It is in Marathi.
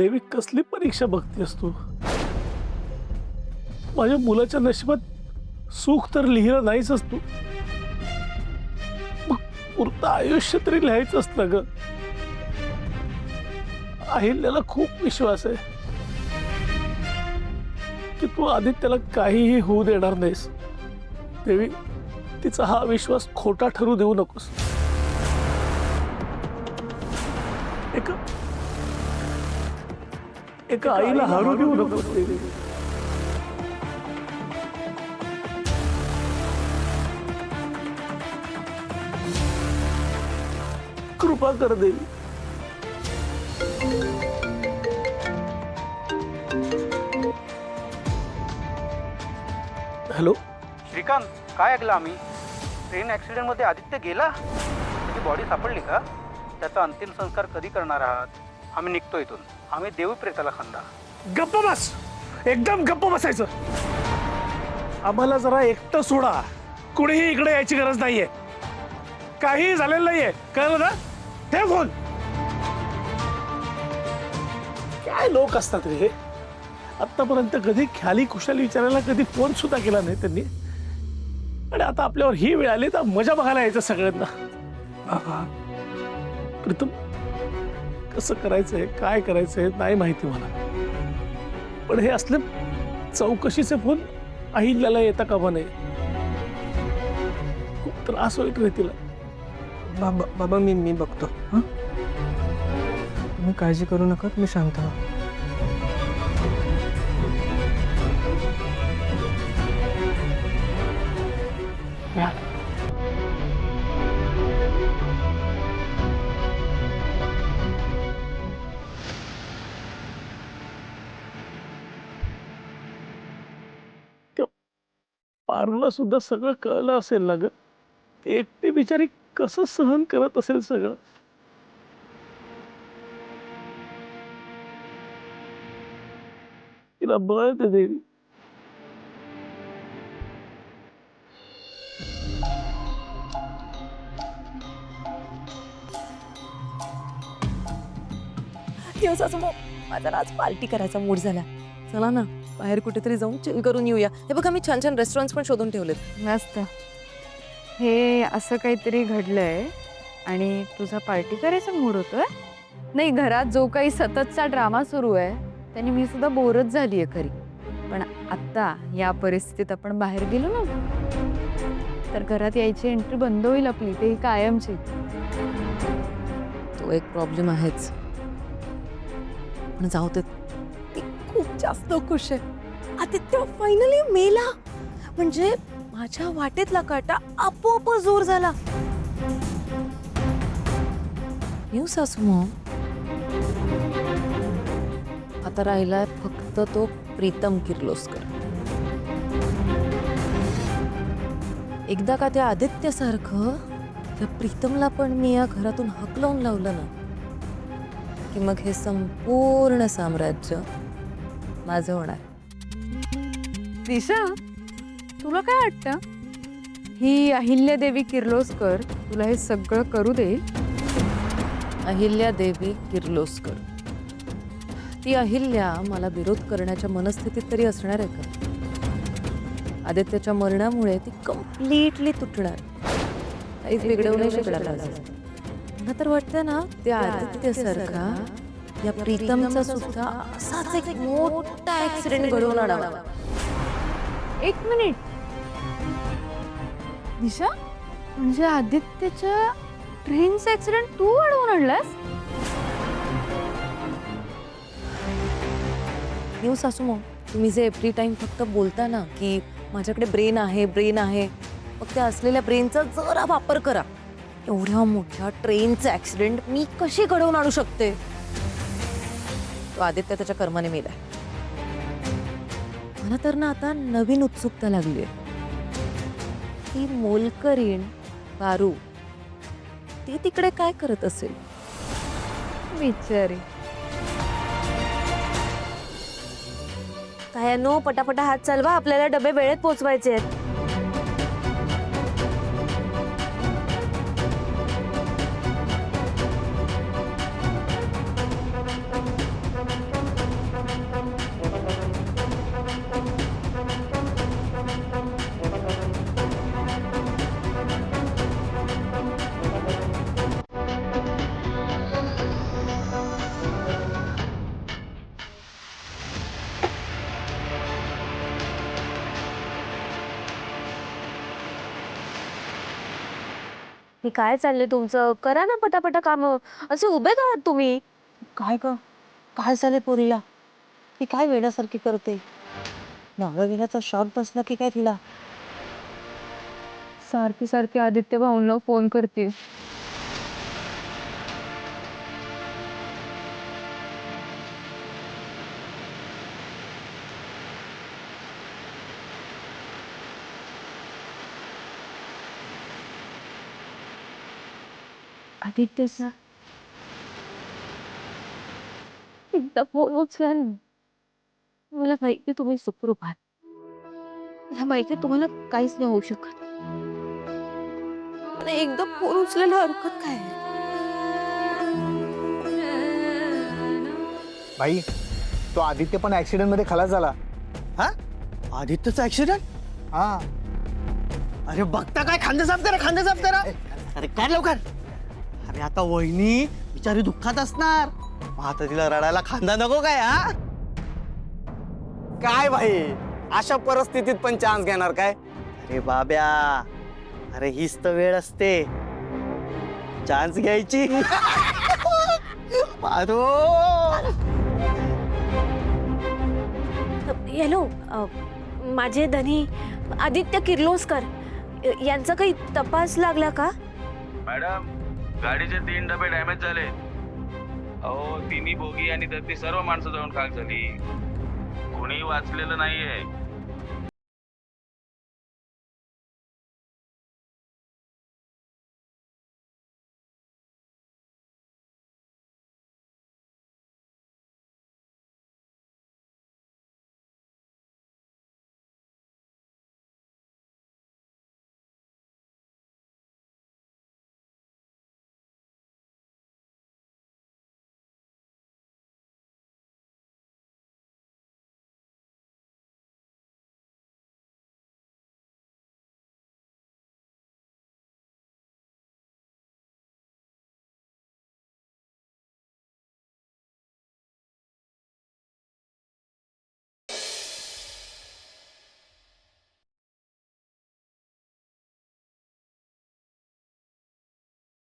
देवी कसली परीक्षा बघतेस तू? माझ्या मुलाच्या नशिबात सुख तर लिहिलं नाहीच तू, मग पुरतं आयुष्य तरी लिहायचंच ना ग. अहिल्याला खूप विश्वास आहे की तू आदित्यला काहीही होऊ देणार नाहीस. देवी, तिचा हा विश्वास खोटा ठरू देऊ नकोस. एका आईला हरू देऊ नकोस देवी. कृपा कर देवी. हॅलो श्रीकांत, काय ऐकलं आम्ही? ट्रेन ॲक्सिडेंट मध्ये आदित्य गेला? त्याची बॉडी सापडली का? त्याचा अंतिम संस्कार कधी करणार आहात? आम्ही निघतो इथून. आम्ही देऊ प्रेताला खंदा. गप्प बस, एकदम गप्प बसायचं. आम्हाला जरा एकटं सोडा. कुणीही इकडे यायची गरज नाहीये. काही झालेलं नाहीये, कळलं ना? ठेव फोन. काय लोक असतात रे हे. आतापर्यंत कधी ख्याली खुशाली विचारायला कधी फोन सुद्धा केला नाही त्यांनी, आणि आता आपल्यावर ही वेळ आली तर मजा बघायला यायचं सगळ्यांना. प्रीतम, कसं करायचंय, काय करायचंय नाही माहिती मला, पण हे असले चौकशीचे फोन अहिल्याला येता कामा नये. खूप त्रास होईल रे तिला. बाबा मी बघतो. हां, तुम्ही काळजी करू नका, तुम्ही शांत व्हा. पारूला सुद्धा सगळं कळलं असेल ना ग. एकटी बिचारी कसं सहन करत असेल सगळं. तिला बळ दे देवी. माझा आज पार्टी करायचा मूड झाला. चला ना बाहेर कुठेतरी जाऊन चिल करून येऊया. हे बघा मी छान छान रेस्टॉरंट्स पण शोधून ठेवलेत. मस्त. हे असं काहीतरी घडलंय आणि तुझा पार्टी करायचा मूड होतोय? नाही, घरात जो काही सततचा ड्रामा सुरू आहे त्याने मी सुद्धा बोरच झालीये खरी. पण आत्ता या परिस्थितीत आपण बाहेर गेलो ना तर घरात यायची एंट्री बंद होईल आपली, ते कायमची. तो एक प्रॉब्लेम आहेच, पण जाऊ दे. ती खूप जास्त खुश आहे. आदित्य फायनली मेला म्हणजे माझ्या वाटेतला काटा आपोआप जोर झाला. येऊ सासू मग. आता राहिलाय फक्त तो प्रीतम किर्लोस्कर. एकदा का त्या आदित्यसारखं त्या प्रीतमला पण मी या घरातून हकलवून लावलं ना की मग हे संपूर्ण साम्राज्य माझं होणार. दिशा, तुला काय वाटतं ही अहिल्यादेवी किर्लोस्कर तुला हे सगळं करू दे? अहिल्यादेवी किर्लोस्कर, ती अहिल्या मला विरोध करण्याच्या मनस्थितीत तरी असणार आहे का? आदित्यच्या मरणामुळे ती कम्प्लिटली तुटणार. काहीच बिघडवू नाही शकणार. मला तर वाटतं ना त्या आदित्यसारखा या प्रीतमचा सुद्धा असाच एक मोठा ऍक्सिडेंट घडवून आणावा. एक मिनिट दिशा, म्हणजे आदित्यच्या ट्रेनचा ऍक्सिडेंट तू अडवून आणलास? येऊ सासू मग, तुम्ही जे एव्हरी टाइम फक्त बोलता ना की माझ्याकडे ब्रेन आहे ब्रेन आहे, मग त्या असलेल्या ब्रेनचा जरा वापर करा. एवढ्या मोठ्या ट्रेनचा ऍक्सिडेंट मी कशी घडवून आणू शकते? तो आदित्य त्याच्या कर्माने मेलाय. मला तर ना आता नवीन उत्सुकता लागली आहे. ती मोलकरीण पारू, ती तिकडे काय करत असेल? बिचारी. काय नो, पटापटा हात चालवा, आपल्याला डबे वेळेत पोहोचवायचे आहेत. बाकी काय चाललंय तुमचं? करा ना पटापटा कामं. असे उभे का आहात तुम्ही? काय ग काय झाले पोरीला? ती काय वेड्यासारखी करते? नवरा गेल्याचा शॉक बसला की काय तिला? सारखी सारखी आदित्य भाऊंना फोन करते. आदित्यचा एकदा फोन उचला ना. मला माहिती तुम्ही सुखरूप आहात. मला माहिती तुम्हाला काहीच नाही होऊ शकत. मला एकदा फोन उचलायला हरकत काय आहे? भाई तो आदित्य पण ऍक्सिडेंट मध्ये खलास झाला. हा आदित्यचा ऍक्सिडेंट? हा अरे बघता काय, खांदे साफ करा, खांदे साफ करा. अरे काय लवकर. अरे आता वहिनी बिचारी दुःखात असणार, मग आता तिला रडायला खांदा नको काय? हा काय भाई, अशा परिस्थितीत पण चान्स घेणार काय? अरे बाब्या, अरे हीच तर वेळ असते चान्स घ्यायची. मारो. हॅलो, माझे धनी आदित्य किर्लोस्कर यांचा काही तपास लागला का? मॅडम, गाडीचे 3 डबे डॅमेज झाले. अहो, तिन्ही बोगी आणि त्यातली सर्व माणसं जाऊन खाक झाली. कोणी वाचलेलं नाहीये.